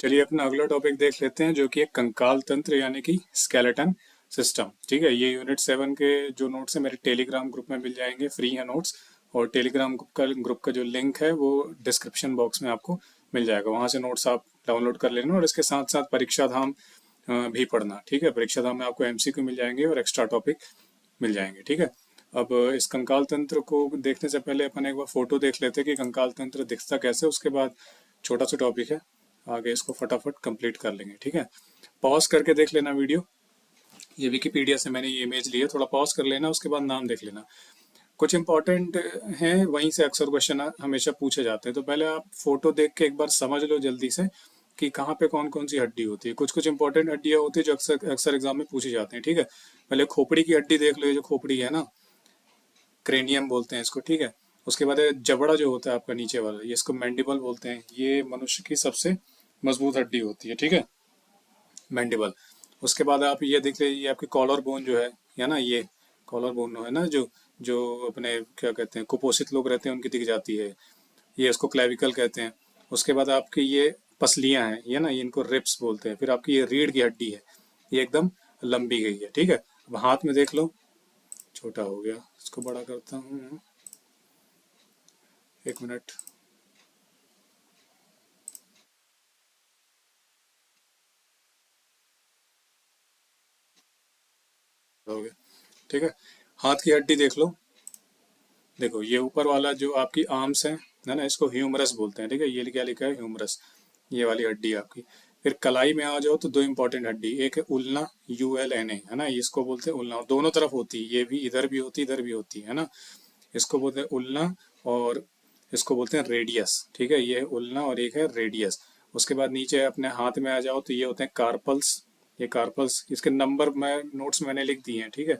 चलिए अपना अगला टॉपिक देख लेते हैं जो कि है कंकाल तंत्र यानी कि स्केलेटन सिस्टम। ठीक है, ये यूनिट 7 के जो नोट्स है मेरे टेलीग्राम ग्रुप में मिल जाएंगे, फ्री है नोट्स। और टेलीग्राम ग्रुप का जो लिंक है वो डिस्क्रिप्शन बॉक्स में आपको मिल जाएगा, वहाँ से नोट्स आप डाउनलोड कर लेना। और इसके साथ साथ परीक्षा धाम भी पढ़ना। ठीक है, परीक्षा धाम में आपको एमसीक्यू मिल जाएंगे और एक्स्ट्रा टॉपिक मिल जाएंगे। ठीक है, अब इस कंकाल तंत्र को देखने से पहले अपन एक बार फोटो देख लेते हैं कि कंकाल तंत्र दिखता कैसे। उसके बाद छोटा सा टॉपिक है, आगे इसको फटाफट कंप्लीट कर लेंगे। ठीक है, पॉज करके देख लेना वीडियो। ये विकिपीडिया से मैंने ये इमेज ली है, थोड़ा पॉज कर लेना, उसके बाद नाम देख लेना। कुछ इंपॉर्टेंट हैं, वहीं से अक्सर क्वेश्चन हमेशा पूछे जाते हैं। तो पहले आप फोटो देख के एक बार समझ लो जल्दी से कि कहाँ पे कौन कौन सी हड्डी होती है। कुछ कुछ इंपॉर्टेंट हड्डियाँ होती है जो अक्सर अक्सर एग्जाम में पूछी जाती हैं। ठीक है, पहले खोपड़ी की हड्डी देख लो, ये जो खोपड़ी है ना, क्रेनियम बोलते हैं इसको। ठीक है, उसके बाद जबड़ा जो होता है आपका नीचे वाला, ये इसको मैंडिबल बोलते हैं। ये मनुष्य की सबसे मजबूत हड्डी होती है। ठीक है, मैंडिबल। उसके बाद आप ये देख लीजिए, ये आपकी कॉलर बोन जो है ना, ये कॉलर बोन है ना, जो जो अपने क्या कहते हैं कुपोषित लोग रहते हैं उनकी दिख जाती है, ये इसको क्लेविकल कहते हैं। उसके बाद आपकी ये पसलियां हैं, ये ना, ये इनको रिप्स बोलते हैं। फिर आपकी ये रीढ़ की हड्डी है, ये एकदम लंबी गई है। ठीक है, अब हाथ में देख लो, छोटा हो गया, इसको बड़ा करता हूँ, एक मिनट। हो गया। ठीक है, हाथ की हड्डी देख लो, देखो ये ऊपर वाला जो आपकी आर्म्स है ना, इसको ह्यूमरस बोलते हैं। ठीक है, ये क्या लिखा है, ह्यूमरस, ये वाली हड्डी है आपकी। फिर कलाई में आ जाओ तो दो इंपॉर्टेंट हड्डी, एक है उल्ना, ULNA है ना, इसको बोलते हैं उल्ना, दोनों तरफ होती है, ये भी इधर भी होती है इधर भी होती है ना, इसको बोलते हैं उल्ना। और इसको बोलते हैं रेडियस। ठीक है, ये है उल्ना और एक है रेडियस। उसके बाद नीचे अपने हाथ में आ जाओ तो ये होते हैं कार्पल्स, ये कार्पल्स, इसके नंबर मैं नोट्स में मैंने लिख दिए हैं। ठीक है,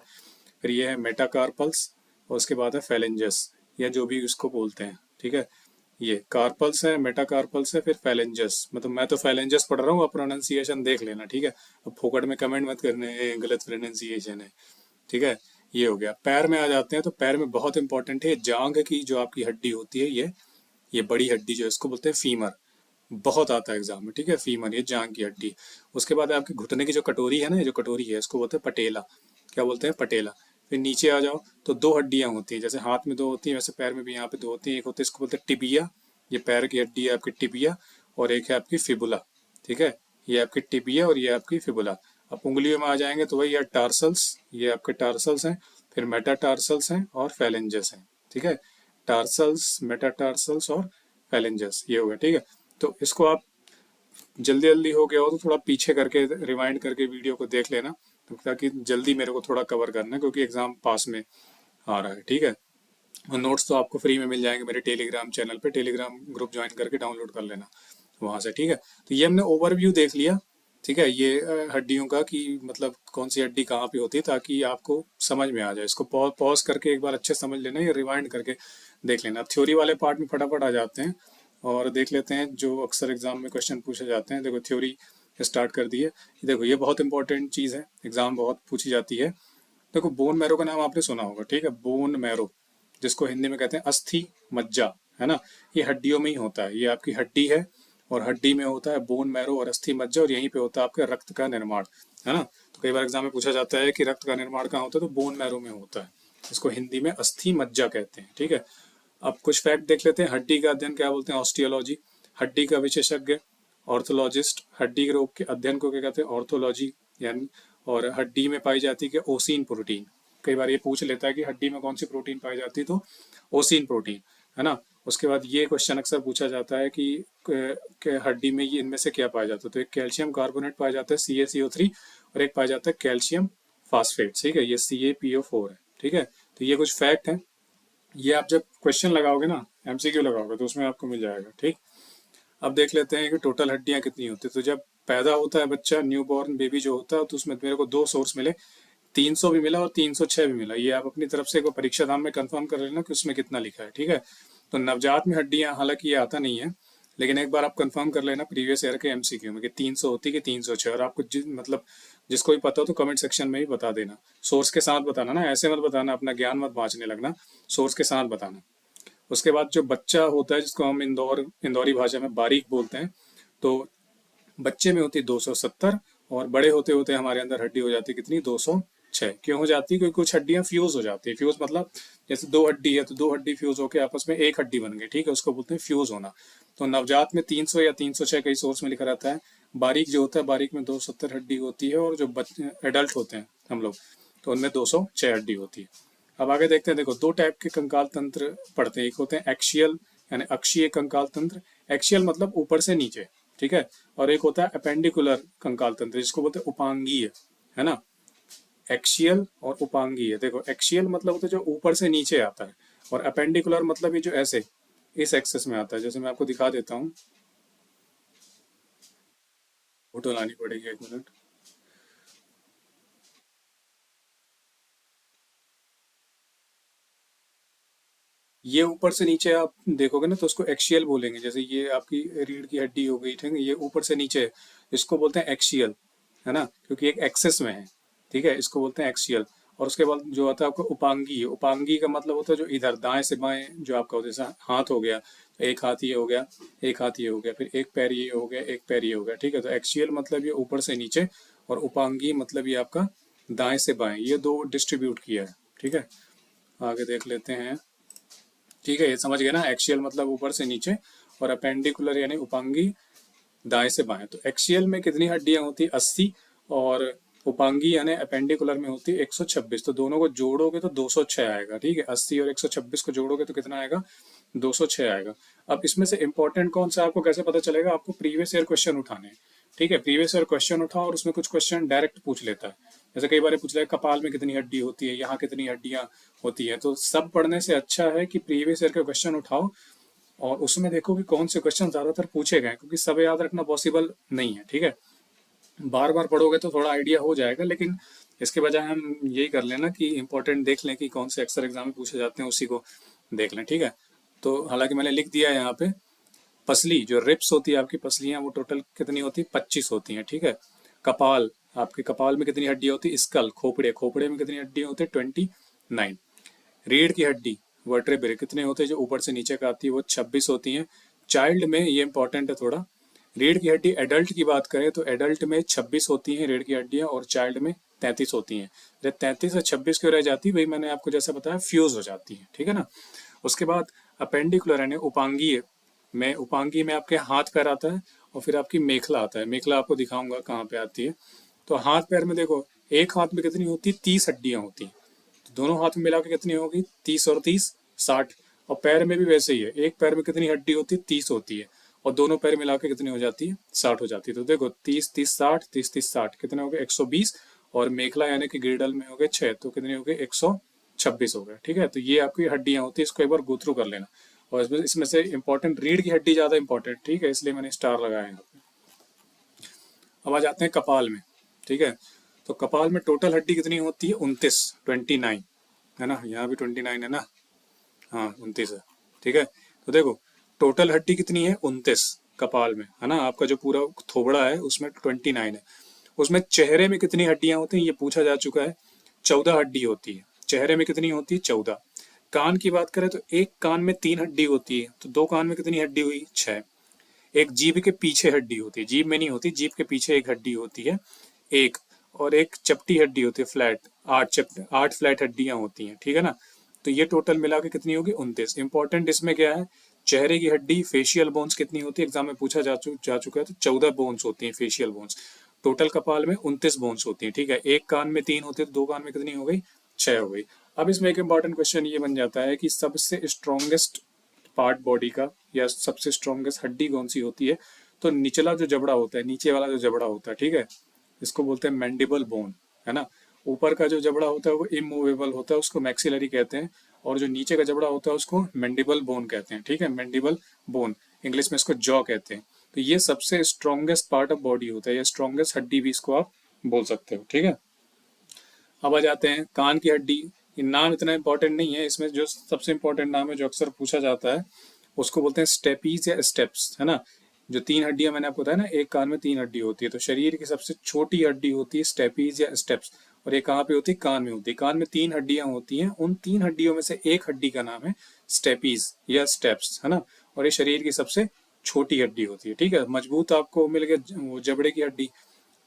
फिर ये है मेटाकार्पल्स, और उसके बाद है फेलेंजस, या जो भी इसको बोलते हैं। ठीक है, ये कार्पल्स है, मेटाकार्पल्स है, फिर फेलेंजस। मतलब मैं तो फेलेंजस पढ़ रहा हूँ, अब प्रोनाउंसिएशन देख लेना। ठीक है, अब फोकट में कमेंट मत करने "ये गलत प्रोनाउंसिएशन है"। ठीक है, ये हो गया। पैर में आ जाते हैं, तो पैर में बहुत इंपॉर्टेंट है जांघ की जो आपकी हड्डी होती है, ये बड़ी हड्डी जो है इसको बोलते हैं फीमर, बहुत आता है एग्जाम में। ठीक है, फीमर, ये जांघ की हड्डी। उसके बाद आपके घुटने की जो कटोरी है ना, ये जो कटोरी है इसको बोलते हैं पटेला, क्या बोलते हैं, पटेला। फिर नीचे आ जाओ तो दो हड्डियां होती हैं, जैसे हाथ में दो होती हैं वैसे पैर में भी यहाँ पे दो होती हैं। एक होती है, इसको बोलते हैं टिबिया, ये पैर की हड्डी है आपकी टिबिया। और एक है आपकी फिबुला। ठीक है, ये आपकी टिबिया और ये आपकी फिबुला। अब उंगलियों में आ जाएंगे तो वही है टार्सल्स, ये आपके टार्सल्स हैं। फिर मेटाटार्सल्स हैं और फैलेंजस हैं। ठीक है, टार्सल्स, मेटाटार्सल्स और फैलेंजस, ये हो गया। ठीक है, तो इसको आप जल्दी जल्दी हो गया हो तो थोड़ा पीछे करके रिवाइंड करके वीडियो को देख लेना, तो ताकि जल्दी मेरे को थोड़ा कवर करना है, क्योंकि एग्जाम पास में आ रहा है। ठीक है, और नोट्स तो आपको फ्री में मिल जाएंगे मेरे टेलीग्राम चैनल पे, टेलीग्राम ग्रुप ज्वाइन करके डाउनलोड कर लेना वहां से। ठीक है, तो ये हमने ओवरव्यू देख लिया। ठीक है, ये हड्डियों का कि मतलब कौन सी हड्डी कहाँ पे होती है, ताकि आपको समझ में आ जाए। इसको पॉज करके एक बार अच्छे समझ लेना, या रिवाइंड करके देख लेना। थ्योरी वाले पार्ट में फटाफट आ जाते हैं और देख लेते हैं जो अक्सर एग्जाम में क्वेश्चन पूछे जाते हैं। देखो थ्योरी स्टार्ट कर दी है। देखो ये बहुत इंपॉर्टेंट चीज़ है, एग्जाम बहुत पूछी जाती है। देखो बोन मैरो का नाम आपने सुना होगा। ठीक है, बोन मैरो, जिसको हिंदी में कहते हैं अस्थि मज्जा, है ना, ये हड्डियों में ही होता है। ये आपकी हड्डी है और हड्डी में होता है बोन मैरो और अस्थि मज्जा, और यहीं पे होता है आपके रक्त का निर्माण, है ना। तो कई बार एग्जाम में पूछा जाता है कि रक्त का निर्माण कहाँ होता है, तो बोन मैरो में होता है, इसको हिंदी में अस्थि मज्जा कहते हैं। ठीक है, अब कुछ फैक्ट देख लेते हैं। हड्डी का अध्ययन क्या बोलते हैं, ऑस्टियोलॉजी। हड्डी का विशेषज्ञ ऑर्थोलॉजिस्ट, हड्डी के रोग के अध्ययन को क्या कहते हैं, ऑर्थोलॉजी यानी। और हड्डी में पाई जाती है ओसिन प्रोटीन, कई बार ये पूछ लेता है कि हड्डी में कौन सी प्रोटीन पाई जाती है, तो ओसिन प्रोटीन, है ना। उसके बाद ये क्वेश्चन अक्सर पूछा जाता है कि हड्डी में ये इनमें से क्या पाया जाता है, तो एक कैल्शियम कार्बोनेट पाया जाता है CaCO3, और एक पाया जाता है कैल्शियम फास्फेट। ठीक है, ये CaPO4 है। ठीक है, तो ये कुछ फैक्ट है, ये आप जब क्वेश्चन लगाओगे ना, MCQ लगाओगे, तो उसमें आपको मिल जाएगा। ठीक, अब देख लेते हैं कि टोटल हड्डियां कितनी होती है। तो जब पैदा होता है बच्चा, न्यू बॉर्न बेबी जो होता है, तो उसमें मेरे को दो सोर्स मिले, 300 भी मिला और 306 भी मिला। ये आप अपनी तरफ से एक बार परीक्षा धाम में कंफर्म कर लेना कि उसमें कितना लिखा है। ठीक है, तो नवजात में हड्डियां, हालांकि ये आता नहीं है, लेकिन एक बार आप कंफर्म कर लेना प्रीवियस ईयर के MCQ में कि 300 होती है कि 306। और आपको मतलब जिसको भी पता हो तो कमेंट सेक्शन में ही बता देना, सोर्स के साथ बताना ना, ऐसे मत बताना, अपना ज्ञान मत बांचने लगना, सोर्स के साथ बताना। उसके बाद जो बच्चा होता है, जिसको हम इंदौरी भाषा में बारीक बोलते हैं, तो बच्चे में होती 270, और बड़े होते होते हमारे अंदर हड्डी हो जाती है कितनी, 206। क्यों हो जाती है? क्योंकि कुछ हड्डियां फ्यूज हो जाती है। फ्यूज मतलब जैसे दो हड्डी है तो दो हड्डी फ्यूज होकर आपस में एक हड्डी बन गई, ठीक है, उसको बोलते हैं फ्यूज होना। तो नवजात में 300 या 306 कई सोर्स में लिखा रहता है। बारीक जो होता है, बारीक में 270 हड्डी होती है, और जो बच्चे एडल्ट होते हैं हम लोग, तो उनमें 206 हड्डी होती है। अब आगे देखते हैं। देखो, दो टाइप के कंकाल तंत्र पढ़ते हैं। एक होते हैं एक्शियल यानी अक्षीय कंकाल तंत्र। एक्शियल मतलब ऊपर से नीचे, ठीक है। और एक होता है अपेंडिकुलर कंकाल तंत्र, जिसको बोलते हैं उपांगीय, है ना। एक्शियल और उपांगीय। देखो, एक्शियल मतलब होता है जो ऊपर से नीचे आता है, और अपेंडिकुलर मतलब ये जो ऐसे इस एक्सेस में आता है। जैसे मैं आपको दिखा देता हूँ, फोटो लानी पड़ेगी, एक मिनट। ये ऊपर से नीचे आप देखोगे ना तो उसको एक्शियल बोलेंगे। जैसे ये आपकी रीढ़ की हड्डी हो गई, ठीक है, ये ऊपर से नीचे है, इसको बोलते हैं एक्शियल, है ना, क्योंकि एक एक्सेस में है, ठीक है, इसको बोलते हैं एक्शियल। और उसके बाद जो आता है आपको उपांगी। उपांगी का मतलब होता है जो इधर दाएं से बाएं जो आपका होता है, जैसा हाथ हो गया तो एक हाथ ये हो गया, एक हाथ ये हो गया, फिर एक पैर ये हो गया, एक पैर ये हो गया, ठीक है। तो एक्शियल मतलब ये ऊपर से नीचे, और उपांगी मतलब ये आपका दाएं से बाएं, ये दो डिस्ट्रीब्यूट किया है, ठीक है। आगे देख लेते हैं। ठीक है, ये समझ गए ना, एक्शियल मतलब ऊपर से नीचे, और अपेंडिकुलर यानी उपांगी दाएं से बाएं। तो एक्शियल में कितनी हड्डियां होती है, 80, और उपांगी यानी अपेंडिकुलर में होती है 126। तो दोनों को जोड़ोगे तो 206 आएगा, ठीक है। 80 और 126 को जोड़ोगे तो कितना आएगा, 206 आएगा। अब इसमें से इंपॉर्टेंट कौन सा आपको कैसे पता चलेगा, आपको प्रीवियस ईयर क्वेश्चन उठाने हैं, ठीक है। प्रीवियस ईयर क्वेश्चन उठाओ, और उसमें कुछ क्वेश्चन डायरेक्ट पूछ लेता है। जैसे कई बार पूछ लेगा कपाल में कितनी हड्डी होती है, यहाँ कितनी हड्डियां होती है। तो सब पढ़ने से अच्छा है कि प्रीवियस ईयर के क्वेश्चन उठाओ, और उसमें देखो कि कौन से क्वेश्चन ज्यादातर पूछे गए, क्योंकि सब याद रखना पॉसिबल नहीं है, ठीक है। बार बार पढ़ोगे तो थोड़ा आइडिया हो जाएगा, लेकिन इसके बजाय हम यही कर लेना कि इंपॉर्टेंट देख लें कि कौन से अक्सर एग्जाम में पूछे जाते हैं, उसी को देख लें, ठीक है। तो हालांकि मैंने लिख दिया है यहाँ पे, पसली जो रिप्स होती है आपकी पसलियां, वो टोटल कितनी होती है, 25 होती हैं, ठीक है। कपाल, आपके कपाल में कितनी हड्डी होती है, स्कल, खोपड़े, खोपड़े में कितनी हड्डी होती है, 29। रीढ़ की हड्डी वर्टेब्रे कितने होते हैं, जो ऊपर से नीचे का आती है, वो 26 होती हैं। चाइल्ड में ये इंपॉर्टेंट है थोड़ा, रीढ़ की हड्डी एडल्ट की बात करें तो एडल्ट में 26 होती हैं रीढ़ की हड्डियां, और चाइल्ड में 33 होती हैं। जब 33 से 26 क्यों रह जाती है, वही मैंने आपको जैसा बताया, फ्यूज हो जाती है, ठीक है ना। उसके बाद अपेंडिकुलर यानी उपांगीय में, उपांगी में आपके हाथ पैर आता है, और फिर आपकी मेखला आता है। मेखला आपको दिखाऊंगा कहाँ पे आती है। तो हाथ पैर में देखो, एक हाथ में कितनी होती है, 30 हड्डियां होती हैं। तो दोनों हाथ में मिला के कितनी होगी, 30 और 30 60। और पैर में भी वैसे ही है, एक पैर में कितनी हड्डी होती है, 30 होती है, और दोनों पैर मिला के कितनी हो जाती है, 60 हो जाती है। तो देखो 30 30 60, 30 30 60 कितने हो गए, 120। और मेखला यानी कि गिरडल में हो गए 6, तो कितने हो गए, 126 हो गए, ठीक है। तो ये आपकी हड्डियां होती है, इसको एक बार गो थ्रू कर लेना। और इसमें से इंपॉर्टेंट रीढ़ की हड्डी ज्यादा इंपॉर्टेंट, ठीक है, इसलिए मैंने स्टार लगाया यहाँ पे। अब आ जाते हैं कपाल में, ठीक है। तो कपाल में टोटल हड्डी कितनी होती है, 29, 29, है ना। यहाँ भी 29 है ना, हाँ 29 है, ठीक है। तो देखो टोटल हड्डी कितनी है, 29 कपाल में, है ना। आपका जो पूरा थोबड़ा है उसमें 29 है। उसमें चेहरे में कितनी हड्डियां होती हैं, ये पूछा जा चुका है। 14 हड्डी होती है चेहरे में, कितनी होती है, 14। कान की बात करें तो एक कान में 3 हड्डी होती है, तो दो कान में कितनी हड्डी हुई, 6। एक जीभ के पीछे हड्डी होती है, जीभ में नहीं होती, जीभ के पीछे एक हड्डी होती है, एक। और एक चपटी हड्डी होती है, फ्लैट, 8 फ्लैट हड्डियां होती हैं, ठीक है ना। तो ये टोटल मिला के कितनी होगी, 29। इंपॉर्टेंट इसमें क्या है, चेहरे की हड्डी फेशियल बोन्स कितनी होती है, एग्जाम में पूछा जा चुका है। तो 14 बोन्स होती हैं फेशियल बोन्स। टोटल कपाल में 29 बोन्स होती हैं, ठीक है। एक कान में 3 होती है, तो दो कान में कितनी हो गई, 6 हो गई। अब इसमें एक इंपॉर्टेंट क्वेश्चन ये बन जाता है कि सबसे स्ट्रॉन्गेस्ट पार्ट बॉडी का, या सबसे स्ट्रॉन्गेस्ट हड्डी कौन सी होती है। तो निचला जो जबड़ा होता है, नीचे वाला जो जबड़ा होता है, ठीक है, इसको बोलते हैं मैंडिबल बोन, है ना। ऊपर का जो जबड़ा होता है वो इमूवेबल होता है, उसको मैक्सिलरी कहते हैं। और जो नीचे का जबड़ा होता है उसको मैंडिबल बोन कहते हैं, ठीक है, मैंडिबल बोन, इंग्लिश में इसको जॉ कहते हैं। तो ये सबसे स्ट्रॉन्गेस्ट पार्ट ऑफ बॉडी होता है, या स्ट्रॉन्गेस्ट हड्डी भी इसको आप बोल सकते हो, ठीक है। अब आ जाते हैं कान की हड्डी। ये नाम इतना इंपॉर्टेंट नहीं है, इसमें जो सबसे इंपॉर्टेंट नाम है जो अक्सर पूछा जाता है, उसको बोलते हैं स्टेपीज या स्टेप्स, है ना। जो 3 हड्डियां मैंने आपको बताया ना, एक कान में 3 हड्डी होती है, तो शरीर की सबसे छोटी हड्डी होती है स्टेपीज या स्टेप्स। और ये कहाँ पे होती है, कान में होती है। कान में 3 हड्डियां होती हैं, उन 3 हड्डियों में से एक हड्डी का नाम है स्टेपीज या स्टेप्स, है ना। और ये शरीर की सबसे छोटी हड्डी होती है, ठीक है। मजबूत आपको मिल गई वो जबड़े की हड्डी,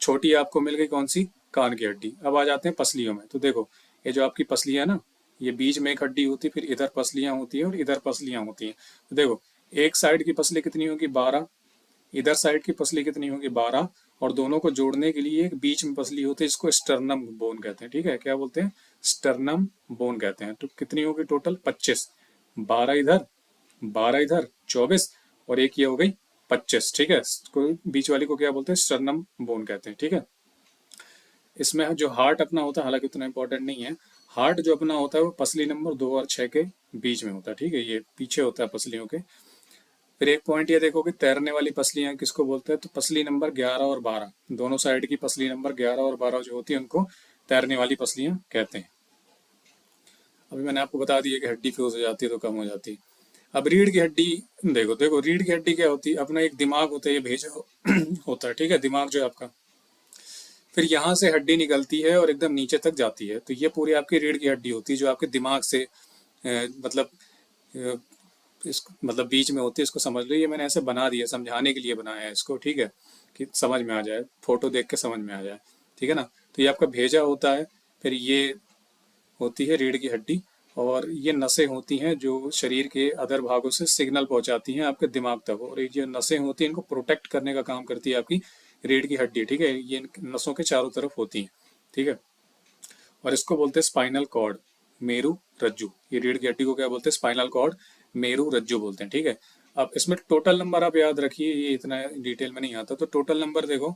छोटी आपको मिल गई कौन सी, कान की हड्डी। अब आ जाते हैं पसलियों में। तो देखो ये जो आपकी पसलियां है ना, ये बीच में एक हड्डी होती है, फिर इधर पसलियां होती हैं और इधर पसलियां होती हैं। तो देखो एक साइड की पसली कितनी होगी, 12, इधर साइड की पसली कितनी होगी, 12, और दोनों को जोड़ने के लिए एक बीच में पसली होती है, इसको स्टर्नम बोन कहते हैं, ठीक है। क्या बोलते हैं, स्टर्नम बोन कहते हैं। तो कितनी होगी टोटल, 25, 12 इधर, 12 इधर, 24, और एक ये हो गई 25, ठीक है। बीच वाली को क्या बोलते हैं, स्टर्नम बोन कहते हैं, ठीक है। इसमें जो हार्ट अपना होता है, हालांकि उतना इंपॉर्टेंट नहीं है, हार्ट जो अपना होता है वो पसली नंबर 2 और 6 के बीच में होता है, ठीक है। ये पीछे होता है पसलियों के। फिर एक पॉइंट ये देखो कि तैरने वाली पसलियां किसको बोलते हैं, तो पसली नंबर 11 और 12, दोनों साइड की पसली नंबर 11 और 12 जो होती है उनको तैरने वाली पसलियां कहते हैं। अभी मैंने आपको बता दिया कि हड्डी फ्यूज हो जाती है तो कम हो जाती है। अब रीढ़ की हड्डी देखो, देखो रीढ़ की हड्डी क्या होती है, अपना एक दिमाग होता है, ये भेजा होता है, ठीक है, दिमाग जो है आपका। फिर यहाँ से हड्डी निकलती है और एकदम नीचे तक जाती है, तो ये पूरी आपकी रीढ़ की हड्डी होती है जो आपके दिमाग से मतलब मतलब बीच में होती है। इसको समझ लो, ये मैंने ऐसे बना दिया, समझाने के लिए बनाया है इसको, ठीक है, कि समझ में आ जाए, फोटो देख के समझ में आ जाए, ठीक है ना। तो ये आपका भेजा होता है, फिर ये होती है रीढ़ की हड्डी, और ये नसें होती हैं जो शरीर के अदर भागों से सिग्नल पहुंचाती हैं आपके दिमाग तक, और ये नसें होती हैं इनको प्रोटेक्ट करने का काम करती है आपकी रीढ़ की हड्डी, ठीक है। ये नसों के चारों तरफ होती हैं, ठीक है। और इसको बोलते हैं स्पाइनल कॉर्ड, मेरु रज्जु। ये रीढ़ की हड्डी को क्या बोलते हैं, स्पाइनल कॉर्ड, मेरु रज्जु बोलते हैं, ठीक है। अब इसमें टोटल नंबर आप याद रखिए, ये इतना डिटेल में नहीं आता, तो टोटल नंबर देखो,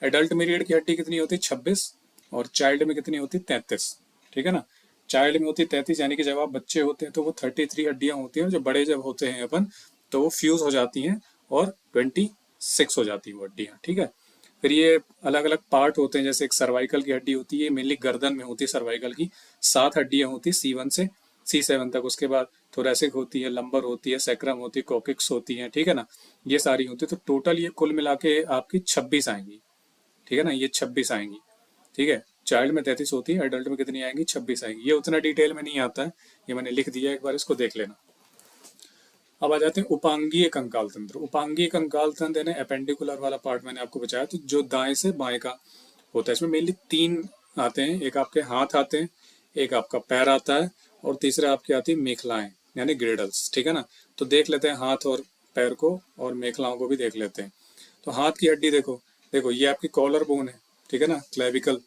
एडल्ट में रीढ़ की हड्डी कितनी होती है, 26, और चाइल्ड में कितनी होती है, 33, ठीक है ना। चाइल्ड में होती है 33, यानी कि जब आप बच्चे होते हैं तो वो 33 हड्डियां होती हैं, और जब बड़े जब होते हैं अपन तो वो फ्यूज हो जाती हैं और 26 हो जाती है वो हड्डियां, ठीक है। फिर ये अलग अलग पार्ट होते हैं, जैसे एक सर्वाइकल की हड्डी होती है, मेनली गर्दन में होती है सर्वाइकल की, 7 हड्डियां होती है C1 से C7 तक। उसके बाद थोरेसिक होती है, लंबर होती है, सैक्रम होती है, कोकिक्स होती है, ठीक है ना। ये सारी होती है, तो टोटल ये कुल मिला के आपकी 26 आएंगी, ठीक है ना, ये 26 आएंगी, ठीक है। चाइल्ड में 33 होती है, एडल्ट में कितनी आएंगी, 26 आएंगी। ये उतना डिटेल में नहीं आता है, ये मैंने लिख दिया, एक बार इसको देख लेना। अब आ जाते हैं उपांगीय कंकाल तंत्र। उपांगीय कंकाल तंत्र यानी एपेंडिकुलर वाला पार्ट मैंने आपको बताया, तो जो दाएं से बाएं का होता है। इसमें मेनली 3 आते हैं, एक आपके हाथ आते हैं, एक आपका पैर आता है, और तीसरा आपकी आती है मेखलाएं यानी ग्रेडल्स, ठीक है ना। तो देख लेते हैं हाथ और पैर को, और मेखलाओं को भी देख लेते हैं। तो हाथ की हड्डी देखो, देखो ये आपकी कॉलर बोन है, ठीक है ना, क्लेविकल,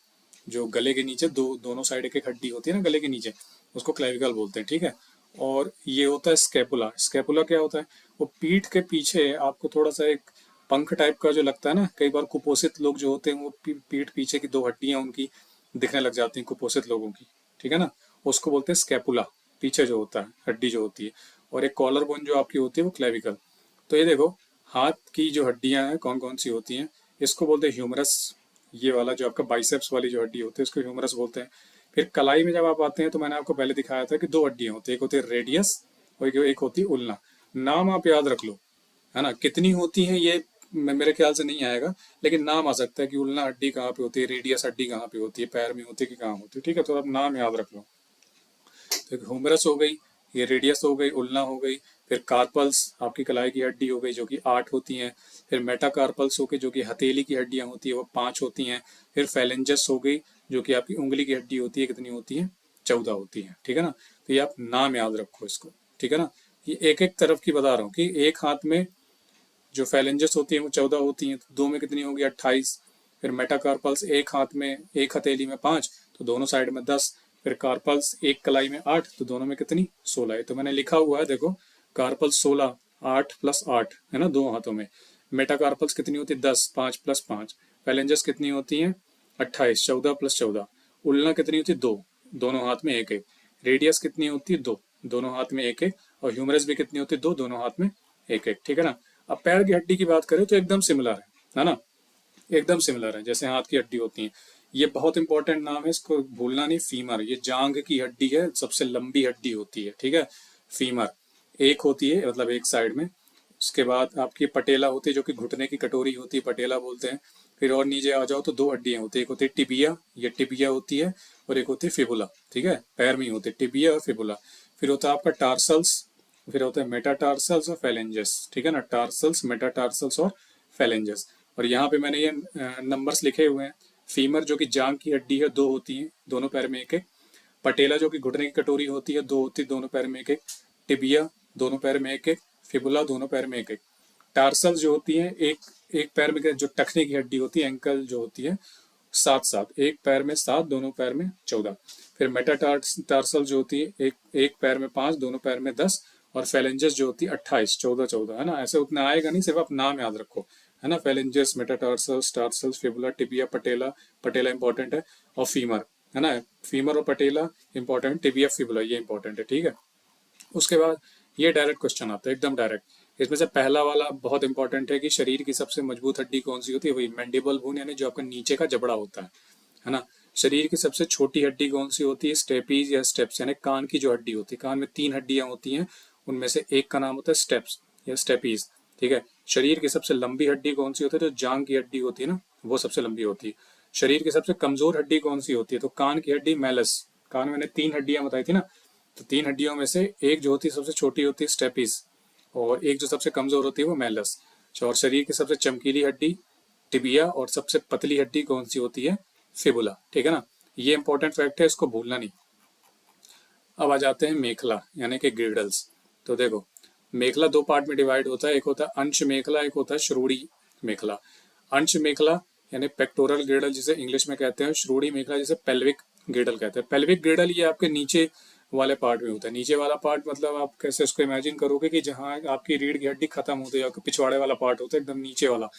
जो गले के नीचे दोनों साइड एक एक हड्डी होती है ना गले के नीचे, उसको क्लेविकल बोलते हैं, ठीक है। और ये होता है स्कैपुला। स्कैपुला क्या होता है, वो पीठ के पीछे आपको थोड़ा सा एक पंख टाइप का जो लगता है ना, कई बार कुपोषित लोग जो होते हैं वो पीठ पीछे की 2 हड्डियां उनकी दिखने लग जाती हैं कुपोषित लोगों की, ठीक है ना, उसको बोलते हैं स्कैपुला, पीछे जो होता है हड्डी जो होती है। और एक कॉलर बोन जो आपकी होती है वो क्लेविकल। तो ये देखो हाथ की जो हड्डियां हैं कौन कौन सी होती हैं, इसको बोलते हैं ह्यूमरस। ये वाला जो आपका बाइसेप्स वाली जो हड्डी होती है उसको ह्यूमरस बोलते हैं। फिर कलाई में जब आप आते हैं तो मैंने आपको पहले दिखाया था कि 2 हड्डियां होती है, एक होती है रेडियस और एक होती है उल्ना। नाम आप याद रख लो, है ना, कितनी होती है ये मेरे ख्याल से नहीं आएगा, लेकिन नाम आ सकता है कि उल्ना हड्डी कहाँ पे होती है, रेडियस हड्डी कहाँ पे होती है, पैर में होती है कि कहाँ होती है, ठीक है। तो आप नाम याद रख लो। तो ह्यूमरस हो गई, ये रेडियस हो गई, उल्ना हो गई, फिर कार्पल्स आपकी कलाई की हड्डी हो गई जो कि 8 होती हैं, फिर मेटाकार्पल्स हो गई जो कि हथेली की हड्डियां होती है वो 5 होती हैं, फिर फेलेंजस हो गई जो कि आपकी उंगली की हड्डी होती है, कितनी होती है, 14 होती है, ठीक है ना। तो ये आप नाम याद रखो इसको, ठीक है ना। ये एक एक तरफ की बता रहा हूँ कि एक हाथ में जो फेलेंजस होती है वो 14 होती हैं, तो 2 में कितनी होगी, 28। फिर मेटाकार्पल्स एक हाथ में, एक हथेली में 5, तो दोनों साइड में 10। फिर कार्पल्स एक कलाई में 8, तो दोनों में कितनी, 16 है। तो मैंने लिखा हुआ है देखो, कार्पल्स 16, 8 + 8 है ना, 2 हाथों में। मेटाकार्पल्स कितनी होती है, 10, 5 + 5। फेलेंजस कितनी होती हैं, 28, 14 + 14। उल्ना कितनी होती है, 2, दोनों हाथ में एक एक। रेडियस कितनी होती है, 2, दोनों हाथ में एक एक। और ह्यूमरस भी कितनी होती है, 2, दोनों हाथ में एक एक, ठीक है ना। अब पैर की हड्डी की बात करें तो एकदम सिमिलर है ना, एकदम सिमिलर है जैसे हाथ की हड्डी होती है। ये बहुत इंपॉर्टेंट नाम है, इसको भूलना नहीं, फीमर। ये जांघ की हड्डी है, सबसे लंबी हड्डी होती है, ठीक है, फीमर। एक होती है मतलब एक साइड में। उसके बाद आपकी पटेला होती है जो कि घुटने की कटोरी होती है, पटेला बोलते हैं। फिर और नीचे आ जाओ तो 2 हड्डियां होती है, एक होती है टिबिया, ये टिबिया होती है, और एक होती है फिबुला, ठीक है, पैर में ही होती है टिबिया और फिबुला। फिर होता है आपका टार्सल्स, फिर होता है मेटाटार्सल्स और फेलेंजेस, ठीक है ना, टार्सल्स, मेटाटार्सल्स और फेलेंजेस। और यहाँ पे मैंने ये नंबर्स लिखे हुए हैं। फीमर जो कि जांग की हड्डी है, दो होती है, दोनों पैर में एक एक। पटेला जो कि घुटने की कटोरी होती है, दो होती है, दोनों पैर में एक एक। टिबिया दोनों पैर में एक एक। फिबुला दोनों पैर में एक एक। टार्सल्स जो होती है एक एक पैर में, जो टखने की हड्डी होती है, एंकल जो होती है, सात सात, एक पैर में सात, दोनों पैर में 14। फिर मेटाटार्सल जो होती है एक एक पैर में 5, दोनों पैर में 10। और फेलेंजेस जो होती है 28, 14 14, है ना। ऐसे उतना आएगा नहीं, सिर्फ आप नाम याद रखो, है ना। Phalanges, metatarsals, tarsals, fibula, tibia, patella, patella important है, और फीमर, है ना। फीमर और पटेला इंपॉर्टेंट, टिबिया, फिबुला ये इंपॉर्टेंट है, ठीक है। उसके बाद ये डायरेक्ट क्वेश्चन आता है, एकदम डायरेक्ट। इसमें से पहला वाला बहुत इंपॉर्टेंट है कि शरीर की सबसे मजबूत हड्डी कौन सी होती है, वही मैंडिबल बोन, यानी जो आपका नीचे का जबड़ा होता है ना। शरीर की सबसे छोटी हड्डी कौन सी होती है, स्टेपीज या स्टेप्स, यानी कान की जो हड्डी होती है, कान में 3 हड्डियां होती हैं, उनमें से एक का नाम होता है स्टेप्स या स्टेपीज, ठीक है। शरीर की सबसे लंबी हड्डी कौन सी होती है, तो जांग की हड्डी होती है ना, वो सबसे लंबी होती है। शरीर की सबसे कमजोर हड्डी कौन सी होती है, तो कान की हड्डी, मैलस। कान में मैंने 3 हड्डियां बताई थी ना, तो 3 हड्डियों में से एक जो होती है सबसे छोटी होती है स्टेपीज, और एक जो सबसे कमजोर होती है वो मैलस। और शरीर की सबसे चमकीली हड्डी टिबिया, और सबसे पतली हड्डी कौन सी होती है, फिबुला, ठीक है ना। ये इंपॉर्टेंट फैक्ट है, इसको भूलना नहीं। अब आ जाते हैं मेखला यानी कि ग्रिडल्स। तो देखो, मेखला दो पार्ट में डिवाइड होता है, एक होता है अंश मेखला, एक होता है श्रोणी मेखला। अंश मेखला यानी पेक्टोरल ग्रिडल जिसे इंग्लिश में कहते हैं, श्रोणी मेखला जिसे पेल्विक ग्रिडल कहते हैं। पेल्विक ग्रिडल ये आपके नीचे वाले पार्ट में होता है। नीचे वाला पार्ट मतलब आप कैसे इसको इमेजिन करोगे कि जहाँ आपकी रीढ़ की हड्डी खत्म होती है, पिछवाड़े वाला पार्ट होता है, एकदम नीचे वाला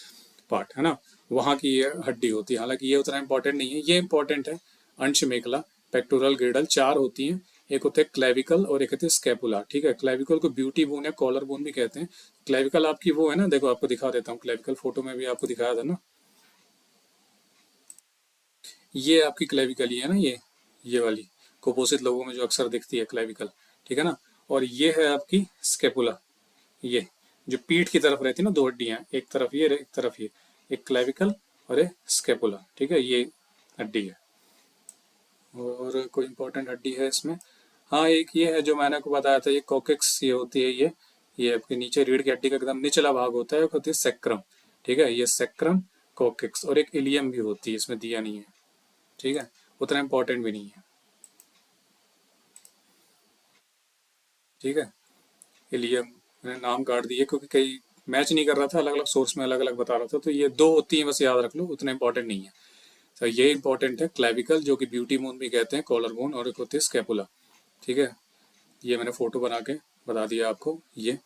पार्ट, है ना, वहाँ की ये हड्डी होती है। हालांकि ये उतना इंपॉर्टेंट नहीं है, ये इंपॉर्टेंट है। अंश मेखला, पेक्टोरल ग्रिडल 4 होती हैं, एक होते हैं क्लेविकल और एक होते हैं स्कैपुला, ठीक है। क्लेविकल को ब्यूटी बोन या कॉलर बोन भी कहते हैं। क्लेविकल आपकी वो है ना, देखो आपको दिखा देता हूँ, क्लेविकल फोटो में भी आपको दिखाया था ना, ये आपकी क्लेविकल ही है ना, ये वाली कुपोषित लोगों में जो अक्सर दिखती है क्लेविकल, ठीक है ना। और ये है आपकी स्केपुला, ये जो पीठ की तरफ रहती है ना, 2 हड्डियां, एक तरफ ये एक तरफ ये, एक क्लेविकल और एक स्केपुला, ठीक है, ये हड्डी है। और कोई इंपॉर्टेंट हड्डी है इसमें, हाँ एक ये है जो मैंने आपको बताया था, ये कोकिक्स ये होती है, ये आपके नीचे रीढ़ की हड्डी का एकदम निचला भाग होता है, होती है सेक्रम, ठीक है, ये सेक्रम, कोकिक्स। और एक इलियम भी होती है, इसमें दिया नहीं है, ठीक है, उतना इंपॉर्टेंट भी नहीं है, ठीक है। इलियम मैंने नाम काट दिए क्योंकि कई मैच नहीं कर रहा था, अलग अलग सोर्स में अलग अलग बता रहा था, तो ये 2 होती हैं, बस याद रख लो, उतना इंपॉर्टेंट नहीं है। तो ये इंपॉर्टेंट है, क्लेविकल जो कि ब्यूटी बोन भी कहते हैं, कॉलर बोन, और एक होती है स्कैपुला, ठीक है। ये मैंने फोटो बना के बता दिया आपको, ये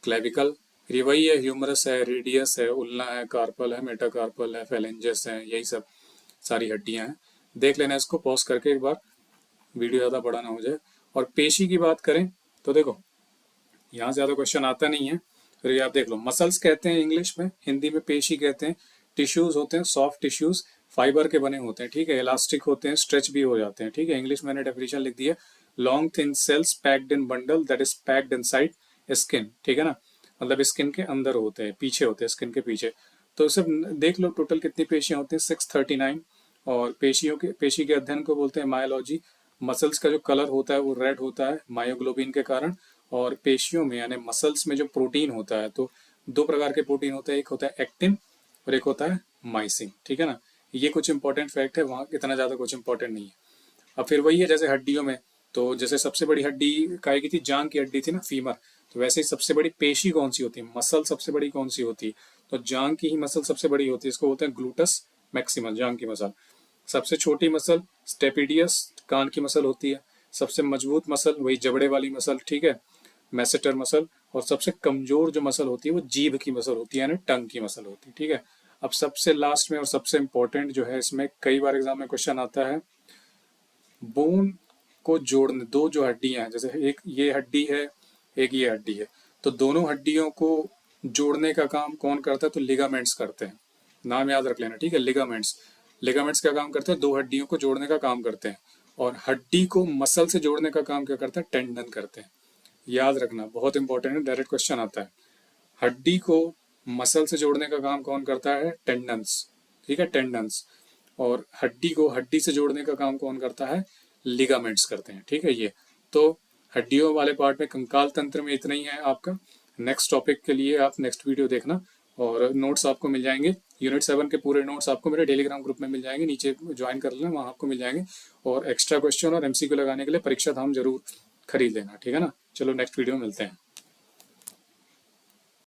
क्लेविकल। फिर ये वही है, ह्यूमरस है, रेडियस है, उल्ना है, कार्पल है, मेटाकार्पल है, फेलेंजेस है, यही सब सारी हड्डियां हैं। देख लेना इसको पॉज करके एक बार, वीडियो ज़्यादा बड़ा ना हो जाए। और पेशी की बात करें तो देखो, यहाँ ज़्यादा क्वेश्चन आता नहीं है, फिर ये आप देख लो, मसल्स कहते हैं इंग्लिश में, हिंदी में पेशी कहते हैं। टिश्यूज होते हैं, सॉफ्ट टिश्यूज, फाइबर के बने होते हैं, ठीक है, इलास्टिक होते हैं, स्ट्रेच भी हो जाते हैं, ठीक है। इंग्लिश में मैंने डेफिनेशन लिख दी है, long thin cells packed in bundle that is packed inside skin, ठीक है ना, मतलब स्किन के अंदर होते हैं, पीछे होते हैं, स्किन के पीछे। तो सब देख लो टोटल कितनी पेशियां होती हैं, 639। और पेशी के अध्ययन को बोलते हैं मायोलॉजी। मसल्स का जो कलर होता है वो रेड होता है मायोग्लोबिन के कारण। और पेशियों में यानी मसल्स में जो प्रोटीन होता है, तो 2 प्रकार के प्रोटीन होते हैं, एक होता है एक्टिन और एक होता है माइसिन, ठीक है ना। ये कुछ इंपॉर्टेंट फैक्ट है, वहाँ इतना ज़्यादा कुछ इंपॉर्टेंट नहीं है। अब फिर वही है जैसे हड्डियों में, तो जैसे सबसे बड़ी हड्डी काय की थी, जांग की हड्डी थी ना, फीमर। तो वैसे ही सबसे बड़ी पेशी कौन सी होती है, मसल सबसे बड़ी कौन सी होती है, तो जांग की ही मसल सबसे बड़ी होती है, इसको बोलते हैं ग्लूटस मैक्सिमम, जांग की मसल। सबसे छोटी मसल स्टेपिडियस, कान की मसल होती है। सबसे मजबूत मसल वही जबड़े वाली मसल, ठीक है, मैसेटर मसल। और सबसे कमजोर जो मसल होती है वो जीभ की मसल होती है, यानी टंग की मसल होती है, ठीक है। अब सबसे लास्ट में और सबसे इंपॉर्टेंट जो है, इसमें कई बार एग्जाम में क्वेश्चन आता है, बोन को जोड़ने, 2 जो हड्डियां हैं, जैसे एक ये हड्डी है, एक ये हड्डी है, तो दोनों हड्डियों को जोड़ने का काम कौन करता है, तो लिगामेंट्स करते हैं। नाम याद रख लेना, ठीक है, लिगामेंट्स। लिगामेंट्स क्या काम करते हैं, 2 हड्डियों को जोड़ने का काम करते हैं। और हड्डी को मसल से जोड़ने का काम क्या करता है, टेंडन करते हैं। याद रखना, बहुत इंपॉर्टेंट है, डायरेक्ट क्वेश्चन आता है। हड्डी को मसल से जोड़ने का काम कौन करता है, टेंडन्स, ठीक है, टेंडन्स। और हड्डी को हड्डी से जोड़ने का काम कौन करता है, लिगामेंट्स करते हैं, ठीक है। ये तो हड्डियों वाले पार्ट में कंकाल तंत्र में इतना ही है आपका। नेक्स्ट टॉपिक के लिए आप नेक्स्ट वीडियो देखना, और नोट्स आपको मिल जाएंगे। यूनिट 7 के पूरे नोट्स आपको मेरे टेलीग्राम ग्रुप में मिल जाएंगे, नीचे ज्वाइन कर लेना, वहाँ आपको मिल जाएंगे। और एक्स्ट्रा क्वेश्चन और MCQ लगाने के लिए परीक्षा धाम जरूर खरीद लेना, ठीक है ना। चलो नेक्स्ट वीडियो में मिलते हैं।